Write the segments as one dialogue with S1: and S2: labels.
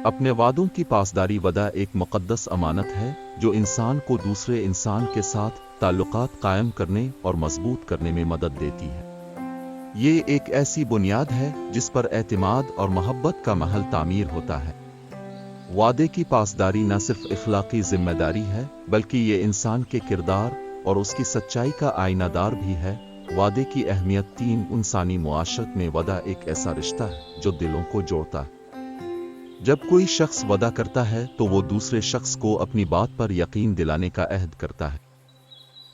S1: اپنے وعدوں کی پاسداری وعدہ ایک مقدس امانت ہے جو انسان کو دوسرے انسان کے ساتھ تعلقات قائم کرنے اور مضبوط کرنے میں مدد دیتی ہے۔ یہ ایک ایسی بنیاد ہے جس پر اعتماد اور محبت کا محل تعمیر ہوتا ہے۔ وعدے کی پاسداری نہ صرف اخلاقی ذمہ داری ہے بلکہ یہ انسان کے کردار اور اس کی سچائی کا آئینہ دار بھی ہے۔ وعدے کی اہمیت انسانی معاشرت میں وعدہ ایک ایسا رشتہ ہے جو دلوں کو جوڑتا ہے۔ جب کوئی شخص وعدہ کرتا ہے تو وہ دوسرے شخص کو اپنی بات پر یقین دلانے کا عہد کرتا ہے۔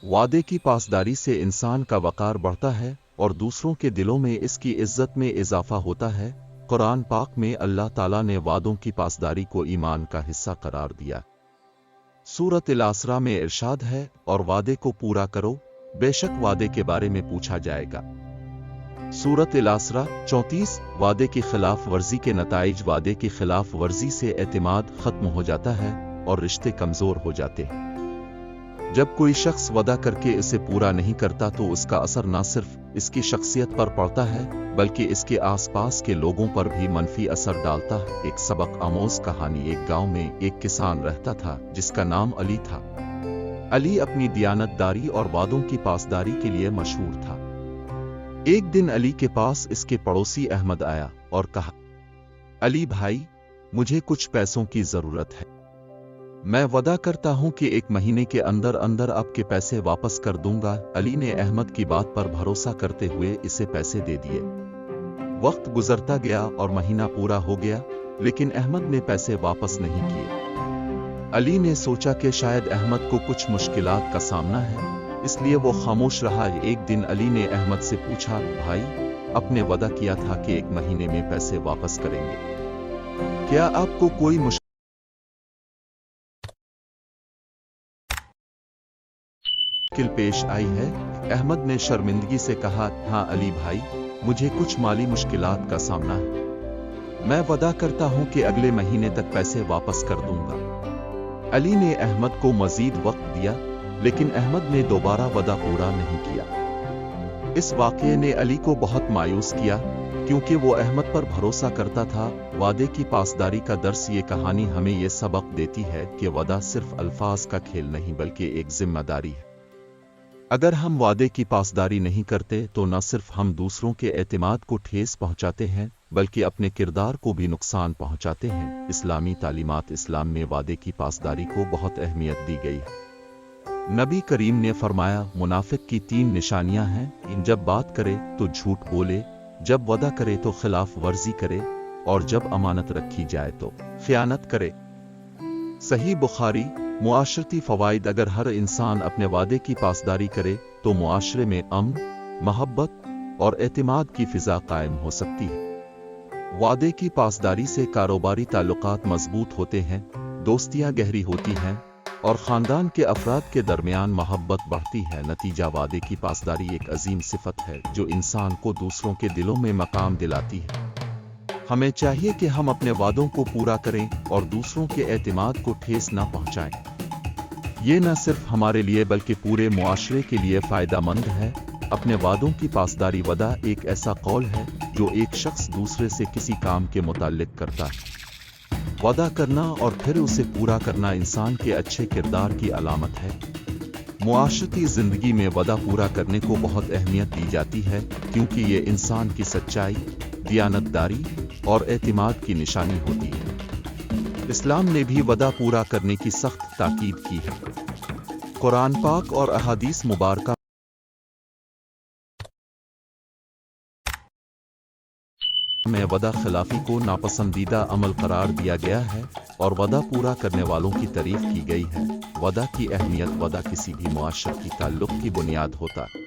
S1: وعدے کی پاسداری سے انسان کا وقار بڑھتا ہے اور دوسروں کے دلوں میں اس کی عزت میں اضافہ ہوتا ہے۔ قرآن پاک میں اللہ تعالیٰ نے وعدوں کی پاسداری کو ایمان کا حصہ قرار دیا۔ سورۃ الاسراء میں ارشاد ہے، اور وعدے کو پورا کرو، بے شک وعدے کے بارے میں پوچھا جائے گا۔ سورۃ الاسراء 34۔ وعدے کی خلاف ورزی کے نتائج۔ وعدے کی خلاف ورزی سے اعتماد ختم ہو جاتا ہے اور رشتے کمزور ہو جاتے ہیں۔ جب کوئی شخص وعدہ کر کے اسے پورا نہیں کرتا تو اس کا اثر نہ صرف اس کی شخصیت پر پڑتا ہے بلکہ اس کے آس پاس کے لوگوں پر بھی منفی اثر ڈالتا ہے۔ ایک سبق آموز کہانی۔ ایک گاؤں میں ایک کسان رہتا تھا جس کا نام علی تھا۔ علی اپنی دیانت داری اور وعدوں کی پاسداری کے لیے مشہور تھا۔ ایک دن علی کے پاس اس کے پڑوسی احمد آیا اور کہا، علی بھائی، مجھے کچھ پیسوں کی ضرورت ہے۔ میں وعدہ کرتا ہوں کہ 1 مہینے کے اندر اندر آپ کے پیسے واپس کر دوں گا۔ علی نے احمد کی بات پر بھروسہ کرتے ہوئے اسے پیسے دے دیے۔ وقت گزرتا گیا اور مہینہ پورا ہو گیا لیکن احمد نے پیسے واپس نہیں کیے۔ علی نے سوچا کہ شاید احمد کو کچھ مشکلات کا سامنا ہے، اس لیے وہ خاموش رہا۔ ایک دن علی نے احمد سے پوچھا، بھائی، آپ نے وعدہ کیا تھا کہ 1 مہینے میں پیسے واپس کریں گے، کیا آپ کو کوئی مشکل پیش آئی ہے؟ احمد نے شرمندگی سے کہا، ہاں علی بھائی، مجھے کچھ مالی مشکلات کا سامنا ہے۔ میں وعدہ کرتا ہوں کہ اگلے مہینے تک پیسے واپس کر دوں گا۔ علی نے احمد کو مزید وقت دیا لیکن احمد نے دوبارہ وعدہ پورا نہیں کیا۔ اس واقعے نے علی کو بہت مایوس کیا کیونکہ وہ احمد پر بھروسہ کرتا تھا۔ وعدے کی پاسداری کا درس۔ یہ کہانی ہمیں یہ سبق دیتی ہے کہ وعدہ صرف الفاظ کا کھیل نہیں بلکہ ایک ذمہ داری ہے۔ اگر ہم وعدے کی پاسداری نہیں کرتے تو نہ صرف ہم دوسروں کے اعتماد کو ٹھیس پہنچاتے ہیں بلکہ اپنے کردار کو بھی نقصان پہنچاتے ہیں۔ اسلامی تعلیمات۔ اسلام میں وعدے کی پاسداری کو بہت اہمیت دی گئی ہے۔ نبی کریم نے فرمایا، منافق کی 3 نشانیاں ہیں، جب بات کرے تو جھوٹ بولے، جب وعدہ کرے تو خلاف ورزی کرے، اور جب امانت رکھی جائے تو خیانت کرے۔ صحیح بخاری۔ معاشرتی فوائد۔ اگر ہر انسان اپنے وعدے کی پاسداری کرے تو معاشرے میں امن، محبت اور اعتماد کی فضا قائم ہو سکتی ہے۔ وعدے کی پاسداری سے کاروباری تعلقات مضبوط ہوتے ہیں، دوستیاں گہری ہوتی ہیں اور خاندان کے افراد کے درمیان محبت بڑھتی ہے۔ نتیجہ، وعدے کی پاسداری ایک عظیم صفت ہے جو انسان کو دوسروں کے دلوں میں مقام دلاتی ہے۔ ہمیں چاہیے کہ ہم اپنے وعدوں کو پورا کریں اور دوسروں کے اعتماد کو ٹھیس نہ پہنچائیں۔ یہ نہ صرف ہمارے لیے بلکہ پورے معاشرے کے لیے فائدہ مند ہے۔ اپنے وعدوں کی پاسداری۔ وعدہ ایک ایسا قول ہے جو ایک شخص دوسرے سے کسی کام کے متعلق کرتا ہے۔ وعدہ کرنا اور پھر اسے پورا کرنا انسان کے اچھے کردار کی علامت ہے۔ معاشرتی زندگی میں وعدہ پورا کرنے کو بہت اہمیت دی جاتی ہے کیونکہ یہ انسان کی سچائی، دیانت داری اور اعتماد کی نشانی ہوتی ہے۔ اسلام نے بھی وعدہ پورا کرنے کی سخت تاکید کی ہے۔ قرآن پاک اور احادیث مبارکہ میں وعدہ خلافی کو ناپسندیدہ عمل قرار دیا گیا ہے اور وعدہ پورا کرنے والوں کی تعریف کی گئی ہے۔ وعدہ کی اہمیت۔ وعدہ کسی بھی معاشرتی تعلق کی بنیاد ہوتا ہے۔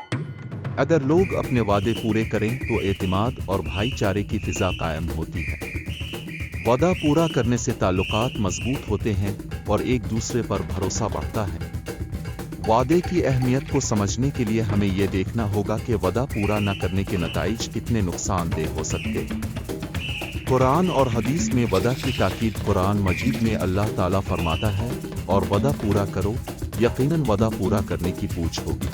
S1: اگر لوگ اپنے وعدے پورے کریں تو اعتماد اور بھائی چارے کی فضا قائم ہوتی ہے۔ وعدہ پورا کرنے سے تعلقات مضبوط ہوتے ہیں اور ایک دوسرے پر بھروسہ بڑھتا ہے۔ وعدے کی اہمیت کو سمجھنے کے لیے ہمیں یہ دیکھنا ہوگا کہ وعدہ پورا نہ کرنے کے نتائج کتنے نقصان دہ ہو سکتے ہیں۔ قرآن اور حدیث میں وعدہ کی تاکید۔ قرآن مجید میں اللہ تعالیٰ فرماتا ہے، اور وعدہ پورا کرو، یقیناً وعدہ پورا کرنے کی پوچھ ہوگی۔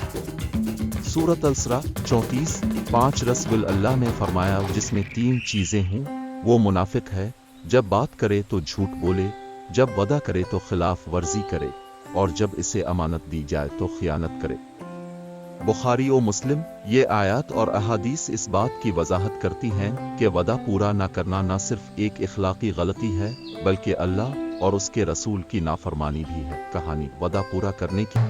S1: سورۃ الاسراء 34۔ 5 رسول اللہ نے فرمایا، جس میں 3 چیزیں ہوں وہ منافق ہے۔ जब बात करे तो झूठ बोले, जब वदा करे तो खिलाफ वर्जी करे, और जब इसे अमानत दी जाए तो खियानत करे। बुखारी और मुस्लिम। ये आयत और अहादीस इस बात की वजाहत करती हैं कि वदा पूरा न करना न सिर्फ एक इखलाकी गलती है बल्कि अल्लाह और उसके रसूल की नाफरमानी भी है। कहानी वदा पूरा करने की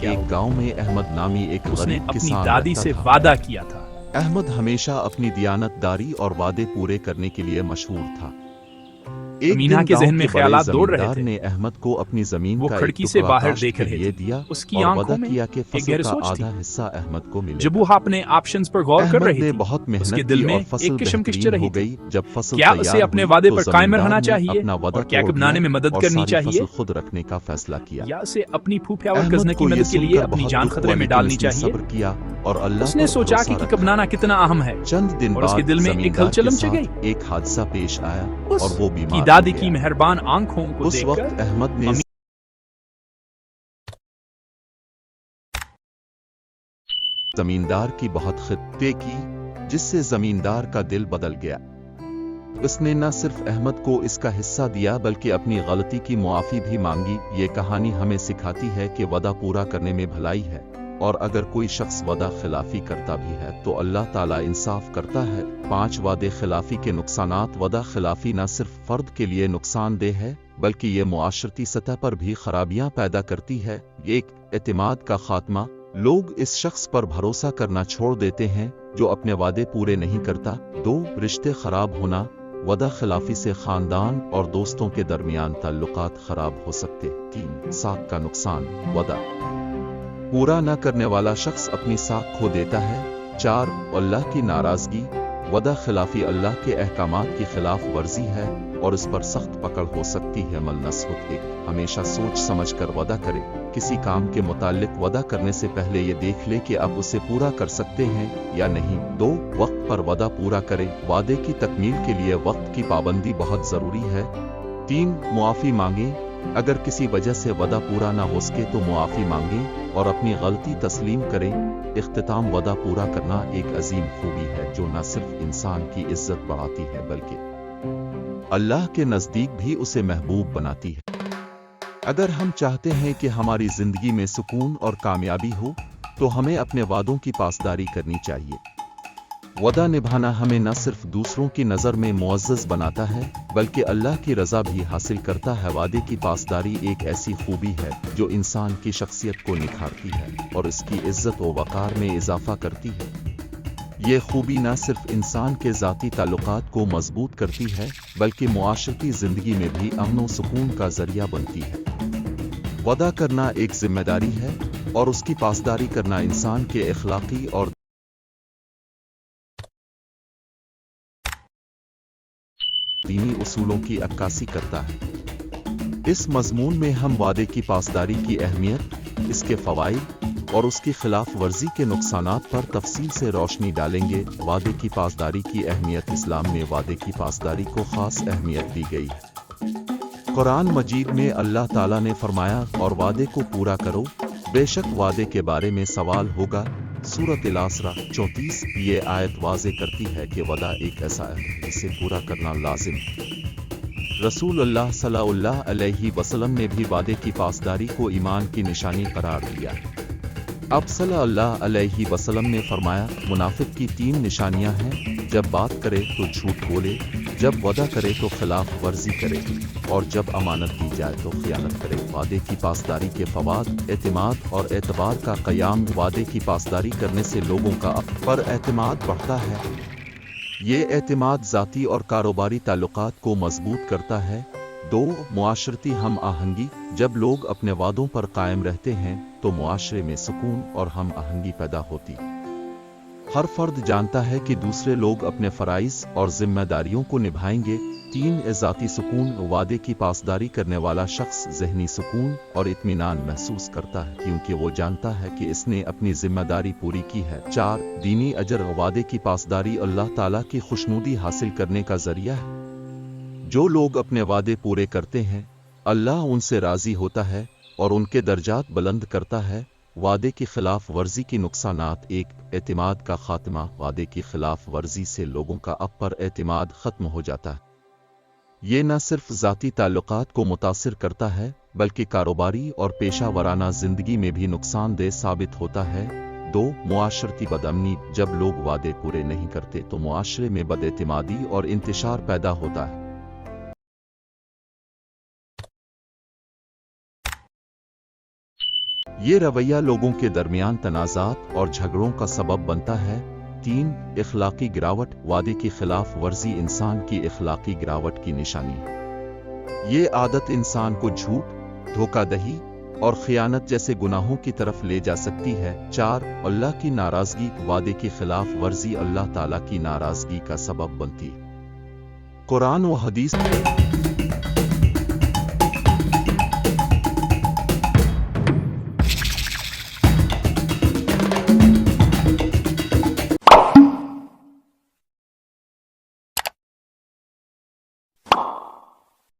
S1: एक गांव में अहमद नामी एक
S2: उसने
S1: गरीब
S2: अपनी
S1: किसान
S2: दादी
S1: रहता
S2: से
S1: था।
S2: वादा किया था।
S1: अहमद हमेशा अपनी दियानतदारी और वादे पूरे करने के लिए मशहूर था। एक
S2: अमीना
S1: दिन
S2: के
S1: गांव
S2: जहन में
S1: के बड़े
S2: ख्यालात दौड़ रहे
S1: जमींदार
S2: थे।
S1: ने अहमद को अपनी जमीन
S2: वो
S1: का
S2: खिड़की
S1: एक
S2: से
S1: टुकड़ा
S2: बाहर
S1: काश्त
S2: देख
S1: के
S2: रहे
S1: लिए
S2: थे।
S1: दिया
S2: उसकी
S1: और
S2: आंखों
S1: वादा
S2: में
S1: किया कि
S2: एक
S1: फसल
S2: गहरी
S1: का
S2: सोच थी।
S1: आधा हिस्सा अहमद को मिलेगा।
S2: जब वो अपने ऑप्शंस पर गौर कर
S1: अहमद
S2: रही
S1: ने
S2: थी,
S1: बहुत
S2: उसके
S1: मेहनत
S2: दिल
S1: की
S2: में
S1: और फसल
S2: एक किशमकिश
S1: बेहतरीन
S2: रही
S1: हो
S2: थी।
S1: गई। जब फसल
S2: क्या
S1: तैयार
S2: उसे अपने
S1: हुई
S2: वादे
S1: तो
S2: पर कायम
S1: जमींदार
S2: रहना
S1: ने
S2: चाहिए
S1: अपना वादा
S2: और कैक
S1: तोड़
S2: बनाने
S1: दिया
S2: में मदद
S1: और
S2: करनी
S1: सारी
S2: चाहिए,
S1: फसल खुद रखने का फैसला किया।
S2: या उसे अपनी फूफे और
S1: अहमद
S2: कजने की
S1: को ये
S2: मदद के लिए
S1: सुनकर
S2: अपनी
S1: बहुत
S2: जान
S1: दुख
S2: खतरे
S1: हुआ,
S2: में
S1: लेकिन
S2: डालनी
S1: उसने
S2: चाहिए।
S1: सब्र किया और अल्लाह
S2: उसने
S1: पर
S2: सोचा
S1: भरोसा
S2: कि
S1: रखा।
S2: कबनाना कितना अहम है
S1: चंद दिन
S2: और उसके
S1: बाद
S2: दिल में एक
S1: जमींदार
S2: हलचल
S1: के
S2: मच गई।
S1: साथ एक हादसा पेश आया और
S2: उस
S1: वो
S2: की
S1: बीमार
S2: दादी
S1: हो
S2: की
S1: गया।
S2: मेहरबान आंखों को
S1: उस वक्त
S2: देखकर
S1: अहमद ने
S2: अमीना
S1: जमींदार की बहुत खिदमत की, जिससे जमींदार का दिल बदल गया। उसने न सिर्फ अहमद को इसका हिस्सा दिया बल्कि अपनी गलती की मुआफी भी मांगी। ये कहानी हमें सिखाती है कि वदा पूरा करने में भलाई है, और अगर कोई शख्स वदा खिलाफी करता भी है तो अल्लाह ताला इंसाफ करता है। 5 वादे खिलाफी के नुकसानात। वदा खिलाफी न सिर्फ फर्द के लिए नुकसानदेह है बल्कि ये मुआशरती सतह पर भी खराबियां पैदा करती है। एक, एतमाद का खात्मा। लोग इस शख्स पर भरोसा करना छोड़ देते हैं जो अपने वादे पूरे नहीं करता। 2, रिश्ते खराब होना। वदा खिलाफी से खानदान और दोस्तों के दरमियान ताल्लुकात खराब हो सकते। 3, साख का नुकसान। वदा पूरा न करने वाला शख्स अपनी साख खो देता है। 4, अल्लाह की नाराजगी। वदा खिलाफी अल्लाह के अहकामात की खिलाफ वर्जी है और इस पर सख्त पकड़ हो सकती है। मलनसुत। 1, हमेशा सोच समझ कर वदा करे। किसी काम के मुताल्लिक वदा करने से पहले ये देख ले कि आप उसे पूरा कर सकते हैं या नहीं। 2, वक्त पर वदा पूरा करें। वादे की तकमील के लिए वक्त की पाबंदी बहुत जरूरी है। 3, मुआफी मांगे। अगर किसी वजह से वदा पूरा ना हो सके तो मुआफी मांगे और अपनी गलती तस्लीम करें। इख्तिताम। वदा पूरा करना एक अजीम खूबी है जो न सिर्फ इंसान की इज्जत बढ़ाती है बल्कि अल्लाह के नजदीक भी उसे महबूब बनाती है। अगर हम चाहते हैं कि हमारी जिंदगी में सुकून और कामयाबी हो तो हमें अपने वादों की पासदारी करनी चाहिए। वदा निभाना हमें न सिर्फ दूसरों की नज़र में मुअज़्ज़ज़ बनाता है बल्कि अल्लाह की रज़ा भी हासिल करता है। वादे की पासदारी एक ऐसी खूबी है जो इंसान की शख्सियत को निखारती है और इसकी इज्जत व वक़ार में इजाफा करती है। ये खूबी न सिर्फ इंसान के ज़ाती ताल्लुकात को मजबूत करती है बल्कि मुआशरती ज़िंदगी में भी अमन व सुकून का ज़रिया बनती है। वदा करना एक जिम्मेदारी है और उसकी पासदारी करना इंसान के अखलाकी और दीनी उसूलों की अक्कासी करता है। इस मजमून में हम वादे की पासदारी की अहमियत, इसके फ़वाइद और उसकी खिलाफ वर्जी के नुकसानात पर तफसील से रोशनी डालेंगे। वादे की पासदारी की अहमियत। इस्लाम में वादे की पासदारी को खास अहमियत दी गई है। कुरान मजीद में अल्लाह ताला ने फरमाया, और वादे को पूरा करो, बेशक वादे के बारे में सवाल होगा। सूरत अल-आसरा 34। ये आयत वाज़े करती है कि वदा एक ऐसा है जिसे पूरा करना लाजिम है। रसूल अल्लाह सल्लल्लाहु अलैहि वसल्लम ने भी वादे की पासदारी को ईमान की निशानी करार दिया है। अब सल्लल्लाहु अलैहि वसल्लम ने फरमाया, मुनाफिक की 3 निशानियां हैं। जब बात करे तो झूठ बोले, जब वदा करे तो खिलाफ वर्जी करे, और जब अमानत दी जाए तो खियानत करे। वादे की पासदारी के फवाद। एतमाद और एतबार का क़याम। वादे की पासदारी करने से लोगों का आप पर एतमाद बढ़ता है। ये एतमाद ज़ाती और कारोबारी ताल्लुकात को मजबूत करता है। 2, मुआशरती हम आहंगी। जब लोग अपने वादों पर कायम रहते हैं तो मुआशरे में सुकून और हम आहंगी पैदा होती। हर फर्द जानता है कि दूसरे लोग अपने फ़राइज़ और जिम्मेदारियों को निभाएंगे। 3, ज़ाती सुकून। वादे की पासदारी करने वाला शख्स ज़हनी सुकून और इत्मीनान महसूस करता है क्योंकि वो जानता है कि इसने अपनी जिम्मेदारी पूरी की है। 4, दीनी अजर। वादे की पासदारी अल्लाह ताला की खुशनुदी हासिल करने का ज़रिया है। जो लोग अपने वादे पूरे करते हैं अल्लाह उनसे राज़ी होता है और उनके दर्जात बुलंद करता है। वादे की खिलाफ वर्जी की नुकसानात। एक, एतमाद का खात्मा। वादे की खिलाफ वर्जी से लोगों का आप पर एतमाद खत्म हो जाता है। ये न सिर्फ ज़ाती ताल्लुकात को मुतासिर करता है बल्कि कारोबारी और पेशा वराना जिंदगी में भी नुकसानदेह साबित होता है। 2, मुआशरती बदअमनी। जब लोग वादे पूरे नहीं करते तो मुआशरे में बदएतिमादी और इंतशार पैदा होता है। ये रवैया लोगों के दरमियान तनाज़ात और झगड़ों का सबब बनता है। 3, इखलाकी गिरावट। वादे की खिलाफ वर्जी इंसान की इखलाकी गिरावट की निशानी है। ये आदत इंसान को झूठ, धोखाधड़ी और खियानत जैसे गुनाहों की तरफ ले जा सकती है। 4, अल्लाह की नाराज़गी। वादे की खिलाफ वर्जी अल्लाह ताला की नाराज़गी का सबब बनती है। कुरान व हदीस